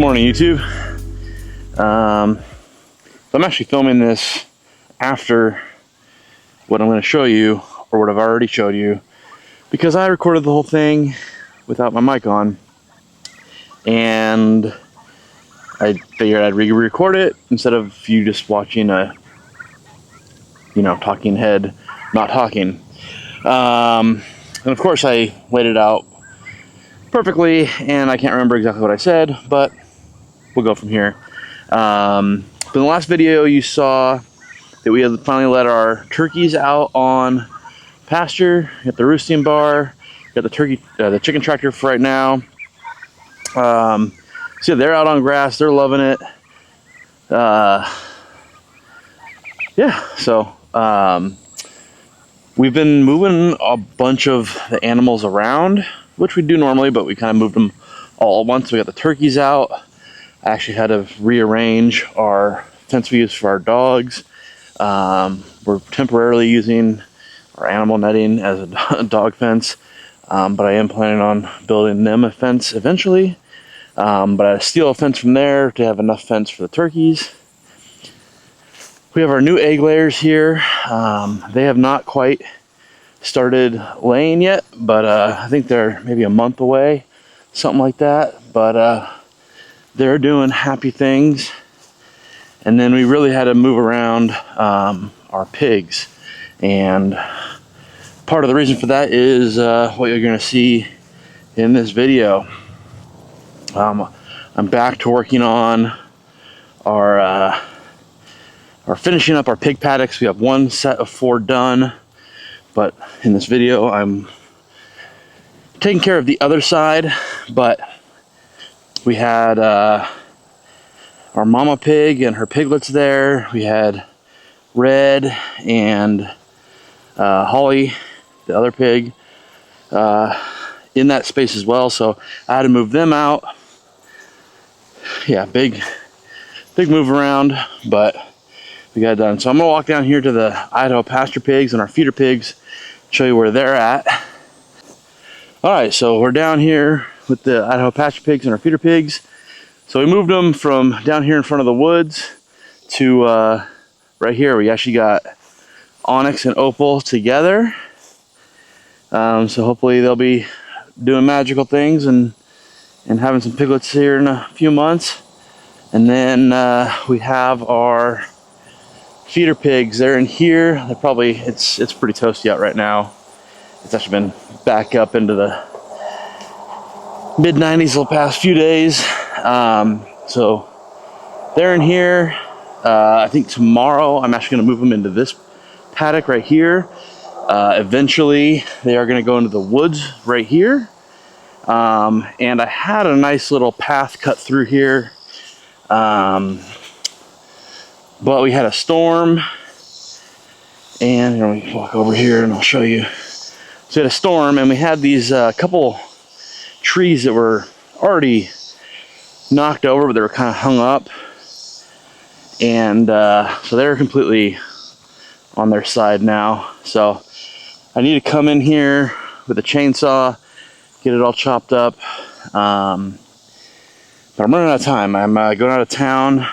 morning, YouTube. I'm actually filming this after what I'm going to show you, or what I've already showed you, because I recorded the whole thing without my mic on, and I figured I'd re-record it instead of you just watching a, talking head not talking. And of course I laid it out perfectly, and I can't remember exactly what I said, but we'll go from here. In the last video you saw that we had finally let our turkeys out on pasture. Got the roosting bar, got the chicken tractor for right now. So yeah, they're out on grass, they're loving it. Yeah, so we've been moving a bunch of the animals around, which we do normally, but we kind of moved them all at once. We got the turkeys out. I actually had to rearrange our fence we use for our dogs. We're temporarily using our animal netting as a dog fence, but I am planning on building them a fence eventually. But I steal a fence from there to have enough fence for the turkeys. We have our new egg layers here. They have not quite started laying yet, but I think they're maybe a month away, something like that. But they're doing happy things. And then we really had to move around our pigs, and part of the reason for that is what you're going to see in this video. I'm back to working on our finishing up our pig paddocks. We have one set of 4 done, but in this video I'm taking care of the other side. But we had our mama pig and her piglets there. We had Red and Holly, the other pig, in that space as well, so I had to move them out. Yeah, big move around, but we got it done. So I'm gonna walk down here to the Idaho pasture pigs and our feeder pigs, show you where they're at. All right, so we're down here with the Idaho pasture pigs and our feeder pigs. So we moved them from down here in front of the woods to right here. We actually got Onyx and Opal together. So hopefully they'll be doing magical things and having some piglets here in a few months. And then we have our feeder pigs. They're in here. They're probably, it's pretty toasty out right now. It's actually been back up into the mid-90s the past few days. So they're in here. I think tomorrow I'm actually going to move them into this paddock right here. Eventually they are going to go into the woods right here. And I had a nice little path cut through here, but we had a storm, and let me walk over here and I'll show you. So we had a storm, and we had these couple trees that were already knocked over, but they were kind of hung up, and so they're completely on their side now. So I need to come in here with a chainsaw, get it all chopped up, but I'm running out of time. I'm going out of town.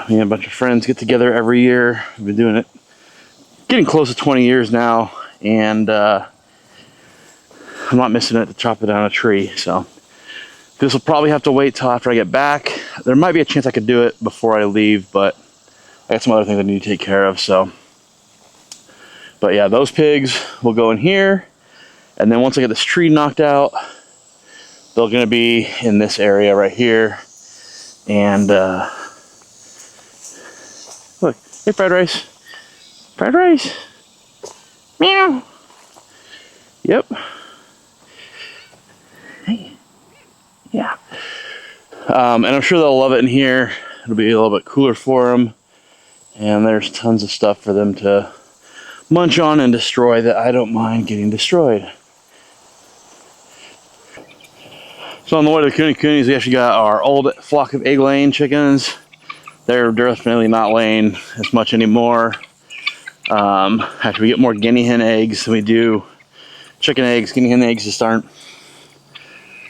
Me and a bunch of friends get together every year. We've been doing it, getting close to 20 years now, and I'm not missing it to chop it down a tree. So this will probably have to wait till after I get back. There might be a chance I could do it before I leave, but I got some other things I need to take care of. So, but yeah, those pigs will go in here. And then once I get this tree knocked out, they're going to be in this area right here. And look, hey, fried rice. Fried rice. Meow. Yep. Hey. Yeah. And I'm sure they'll love it in here. It'll be a little bit cooler for them. And there's tons of stuff for them to munch on and destroy that I don't mind getting destroyed. So on the way to the Coonies, we actually got our old flock of egg-laying chickens. They're definitely not laying as much anymore. Actually, we get more guinea hen eggs than we do chicken eggs. Guinea hen eggs just aren't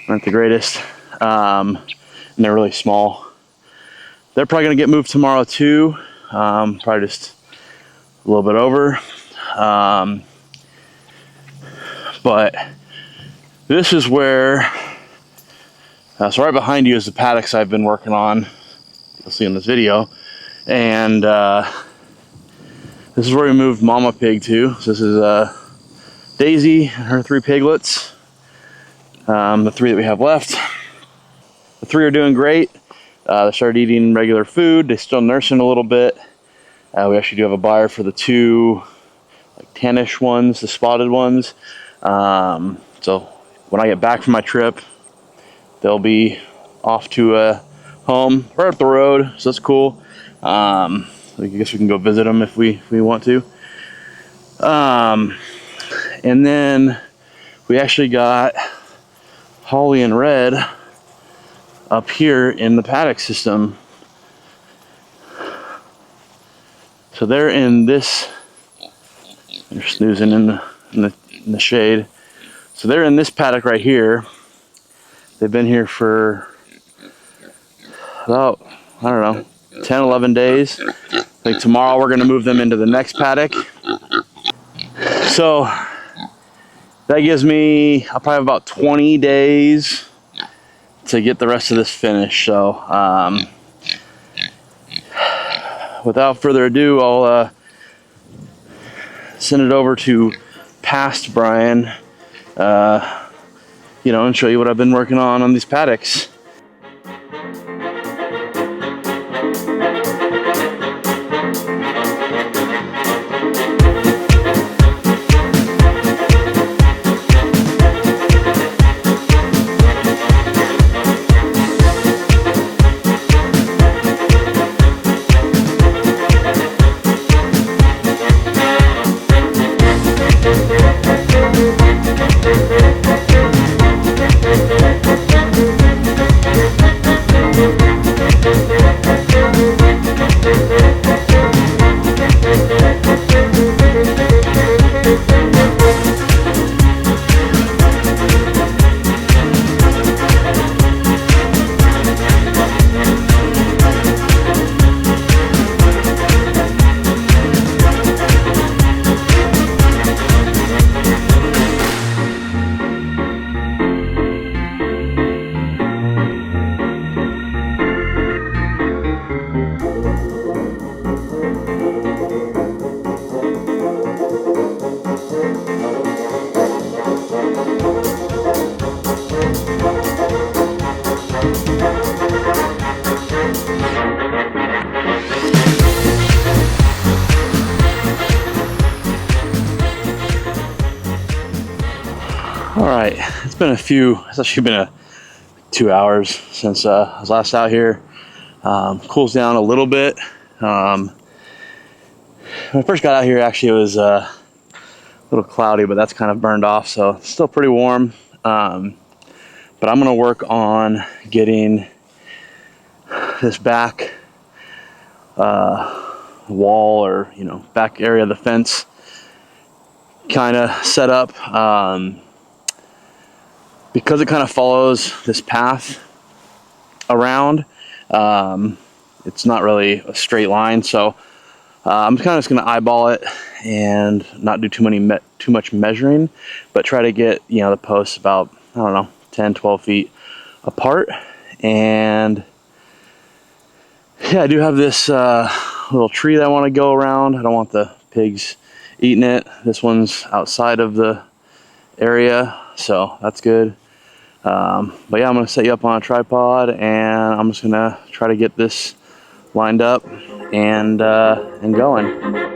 the greatest. and they're really small. They're probably gonna get moved tomorrow too, probably just a little bit over. But this is where, so right behind you is the paddocks I've been working on. You'll see in this video. And this is where we moved Mama Pig to. So this is Daisy and her 3 piglets. The 3 that we have left. The 3 are doing great. They started eating regular food. They're still nursing a little bit. We actually do have a buyer for the 2 like tannish ones, the spotted ones. So when I get back from my trip, they'll be off to a home right up the road. So that's cool. I guess we can go visit them if we want to. And then we actually got Holly and Red up here in the paddock system. So they're in this, they're snoozing in the shade. So they're in this paddock right here. They've been here for about, I don't know, 10, 11 days. I think tomorrow we're gonna move them into the next paddock. So that gives me, I'll probably have about 20 days to get the rest of this finished. So without further ado, I'll send it over to past Brian, you know, and show you what I've been working on these paddocks. All right, it's been it's actually been 2 hours since I was last out here. Cools down a little bit. When I first got out here, actually it was a little cloudy, but that's kind of burned off, so it's still pretty warm. But I'm gonna work on getting this back wall, or back area of the fence kind of set up. Because it kind of follows this path around, it's not really a straight line, so I'm kind of just going to eyeball it and not do too much measuring, but try to get the posts about, I don't know, 10, 12 feet apart. And yeah, I do have this little tree that I want to go around. I don't want the pigs eating it. This one's outside of the area, so that's good. But yeah, I'm going to set you up on a tripod, and I'm just going to try to get this lined up and going.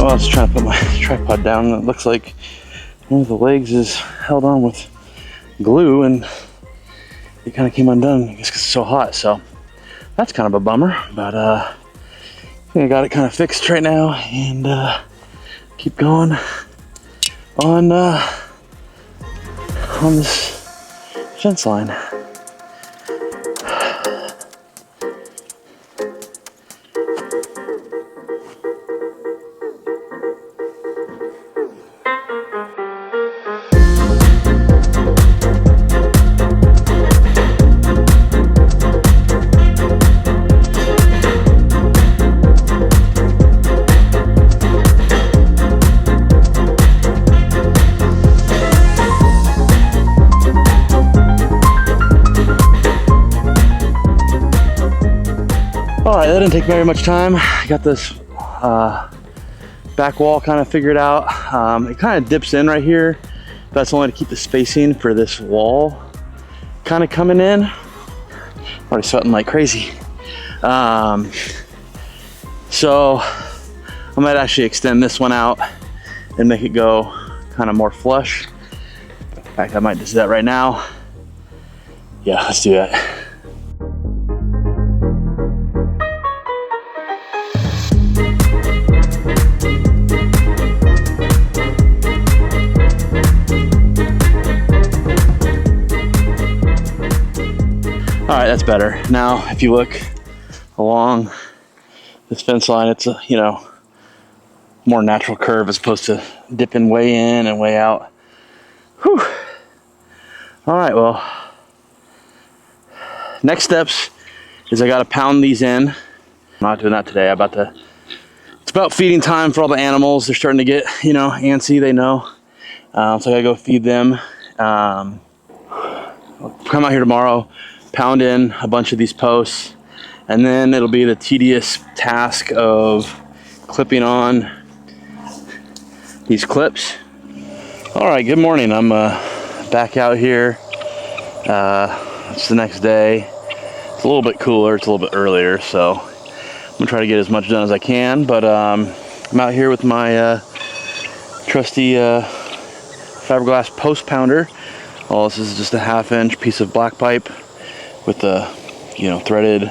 Let's try to put my tripod down. It looks like one of the legs is held on with glue, and it kind of came undone, I guess, because it's so hot. So that's kind of a bummer. But I got it kind of fixed right now, and keep going on this fence line. All right, that didn't take very much time. I got this back wall kind of figured out. It kind of dips in right here. That's only to keep the spacing for this wall kind of coming in. Already sweating like crazy. So I might actually extend this one out and make it go kind of more flush. In fact, I might just do that right now. Yeah, let's do that. All right, that's better. Now, if you look along this fence line, it's a, you know, more natural curve as opposed to dipping way in and way out. Whew. All right, well, next steps is I got to pound these in. I'm not doing that today. It's about feeding time for all the animals. They're starting to get, you know, antsy, they know. So I gotta go feed them. I'll come out here tomorrow, pound in a bunch of these posts, and then it'll be the tedious task of clipping on these clips. All right, good morning. I'm back out here. It's the next day. It's a little bit cooler, it's a little bit earlier, so I'm gonna try to get as much done as I can, but I'm out here with my trusty fiberglass post pounder. All this is just a 1/2 inch piece of black pipe with a, you know, threaded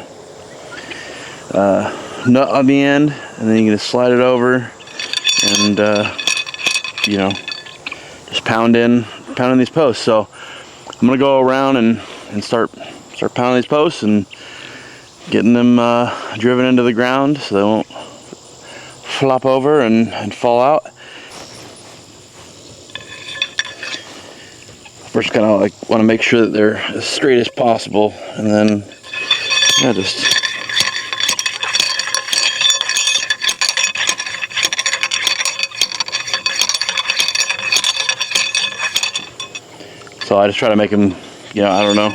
nut on the end, and then you can just slide it over and you know, just pounding these posts. So I'm gonna go around and start pounding these posts and getting them driven into the ground so they won't flop over and fall out. First, kind of like want to make sure that they're as straight as possible, and then yeah, just so I just try to make them, you know, I don't know,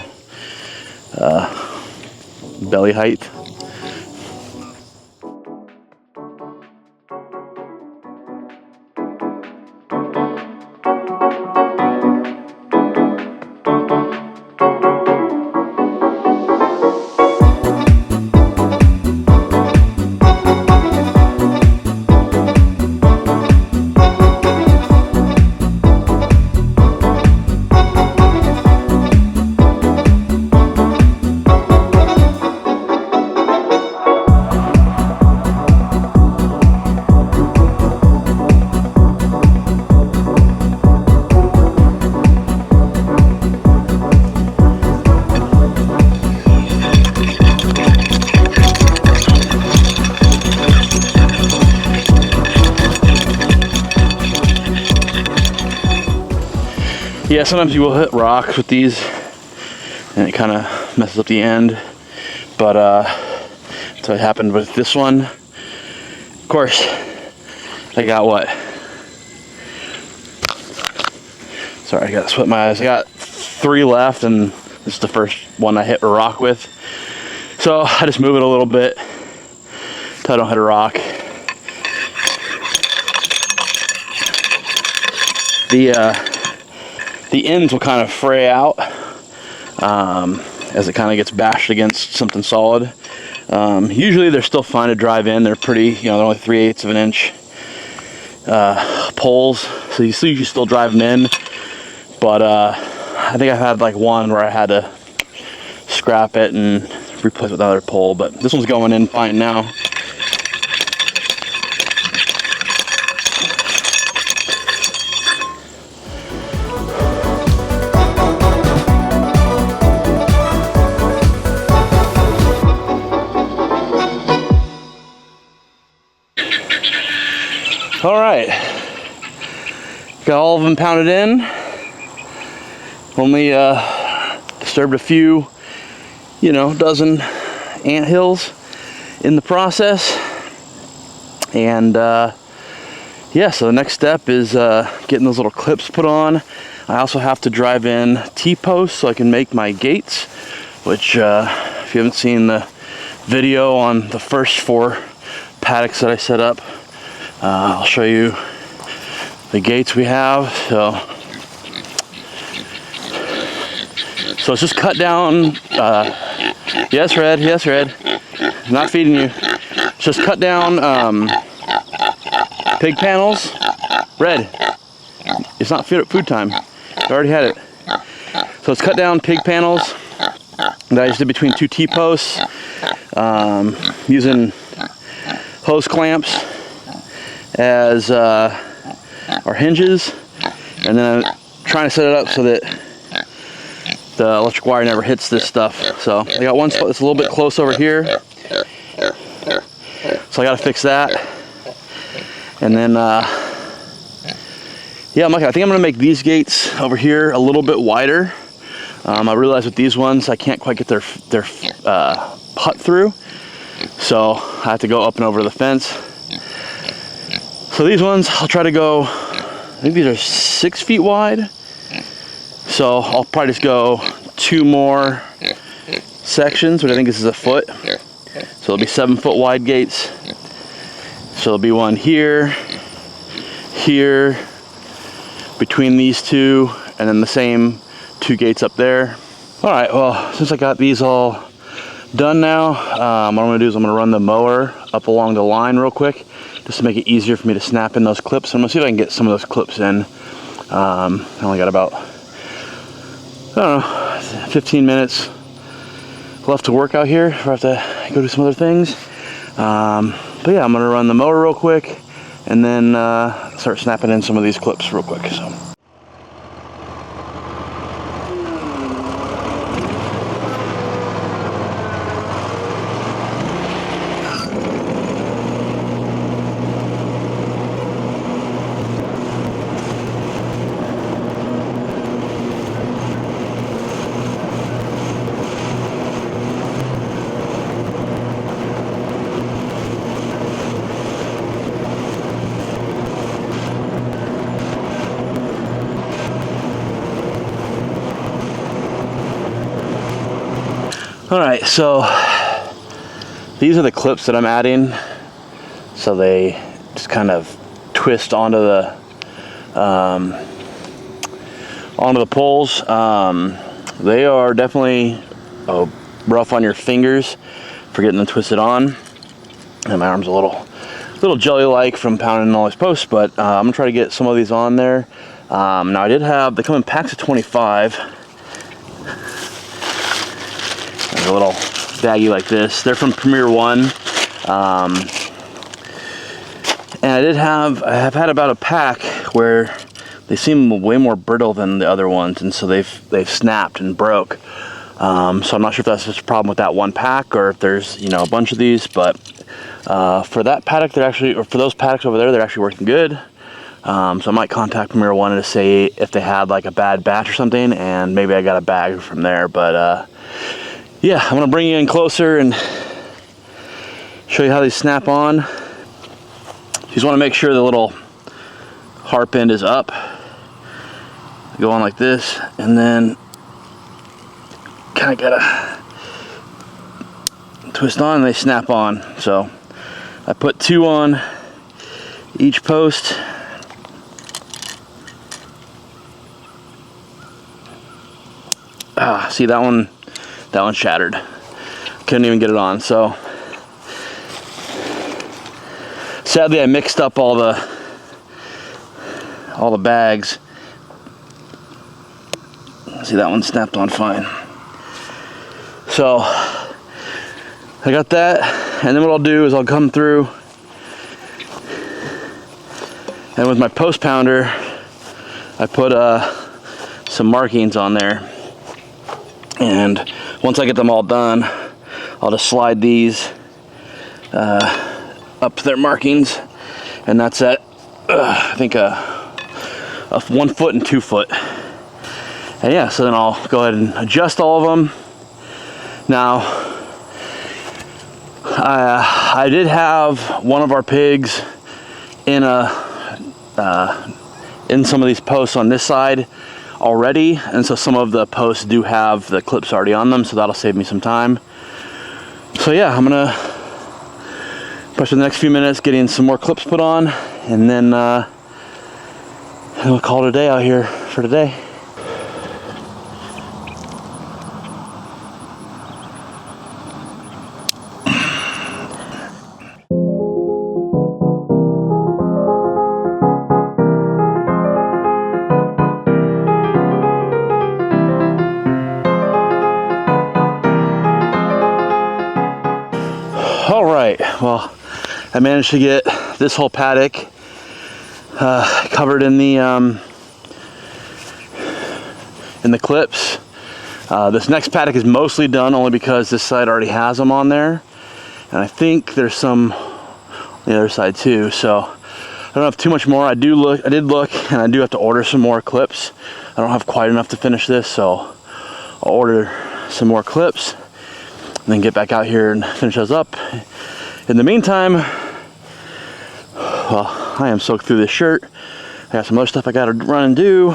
belly height. Yeah, sometimes you will hit rocks with these and it kind of messes up the end, but that's what happened with this one. Of course, I got what? Sorry, I got sweat in my eyes. I got 3 left, and this is the first one I hit a rock with. So I just move it a little bit so I don't hit a rock. The ends will kind of fray out as it kind of gets bashed against something solid. Usually they're still fine to drive in. They're pretty, you know, they're only 3/8 of an inch poles, so you still drive them in. But I think I've had like one where I had to scrap it and replace it with another pole. But this one's going in fine now. All right, got all of them pounded in. Only disturbed a few, dozen ant hills in the process. And yeah, so the next step is getting those little clips put on. I also have to drive in T-posts so I can make my gates, which if you haven't seen the video on the first 4 paddocks that I set up, I'll show you the gates we have. So it's just cut down, yes Red, not feeding you. It's just cut down pig panels. Red, it's not food time. I already had it. So it's cut down pig panels that I just did between 2 T-posts, using hose clamps as our hinges, and then I'm trying to set it up so that the electric wire never hits this stuff. So I got one spot that's a little bit close over here, so I got to fix that. And then yeah, I think I'm gonna make these gates over here a little bit wider. I realized with these ones I can't quite get their putt through, so I have to go up and over the fence. So these ones I'll try to go, I think these are 6 feet wide, so I'll probably just go 2 more sections, which I think this is a foot, so it'll be 7 foot wide gates. So there'll be one here, here, between these 2, and then the same 2 gates up there. All right, well, since I got these all done now, what I'm gonna do is I'm gonna run the mower up along the line real quick, just to make it easier for me to snap in those clips. I'm gonna see if I can get some of those clips in. I only got about, I don't know, 15 minutes left to work out here before I have to go do some other things. But yeah, I'm gonna run the mower real quick and then start snapping in some of these clips real quick. So. All right, so these are the clips that I'm adding, so they just kind of twist onto the poles. They are definitely rough on your fingers for getting them twisted on, and my arm's a little jelly-like from pounding all these posts, but I'm gonna try to get some of these on there. Now I did have, they come in packs of 25. A little baggie like this. They're from Premier One, and I have had about a pack where they seem way more brittle than the other ones, and so they've snapped and broke. So I'm not sure if that's just a problem with that one pack or if there's a bunch of these, but for that paddock, they're actually, or for those paddocks over there, they're actually working good. So I might contact Premier One to say if they had like a bad batch or something, and maybe I got a bag from there. But yeah, I'm gonna bring you in closer and show you how these snap on. You just wanna make sure the little harp end is up. Go on like this, and then kinda gotta twist on and they snap on. So I put 2 on each post. See that one shattered. Couldn't even get it on. So sadly I mixed up all the bags. See, that one snapped on fine. So I got that, and then what I'll do is I'll come through and with my post pounder I put some markings on there, and once I get them all done I'll just slide these up to their markings, and that's at I think a 1 foot and 2 foot. And yeah, so then I'll go ahead and adjust all of them. Now, I did have one of our pigs in some of these posts on this side already, and so some of the posts do have the clips already on them, so that'll save me some time. So yeah, I'm gonna spend the next few minutes getting some more clips put on, and then we'll call it a day out here for today. All right, well, I managed to get this whole paddock covered in the clips. This next paddock is mostly done only because this side already has them on there, and I think there's some on the other side too. So I don't have too much more. I did look, and I do have to order some more clips. I don't have quite enough to finish this, so I'll order some more clips and then get back out here and finish those up. In the meantime, well, I am soaked through this shirt. I got some other stuff I gotta run and do.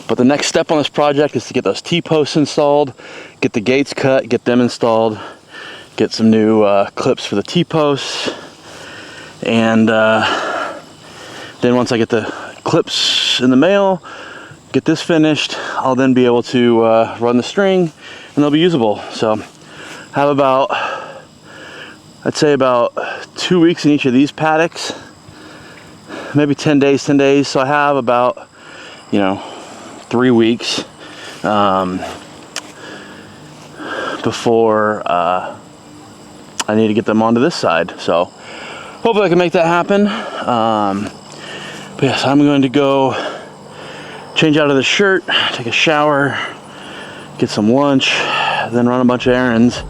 But the next step on this project is to get those T-posts installed, get the gates cut, get them installed, get some new clips for the T-posts, and then once I get the clips in the mail, get this finished, I'll then be able to run the string, and they'll be usable. So I have about, I'd say about 2 weeks in each of these paddocks, maybe 10 days. So I have about, 3 weeks before I need to get them onto this side. So hopefully I can make that happen. But yes, I'm going to go change out of the shirt, take a shower, get some lunch, then run a bunch of errands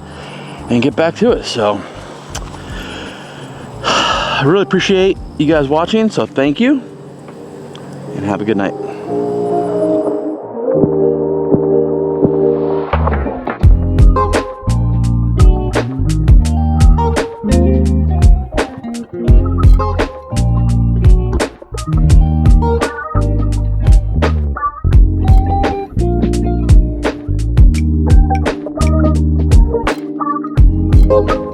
and get back to it. So I really appreciate you guys watching, so thank you and have a good night. We'll be right back.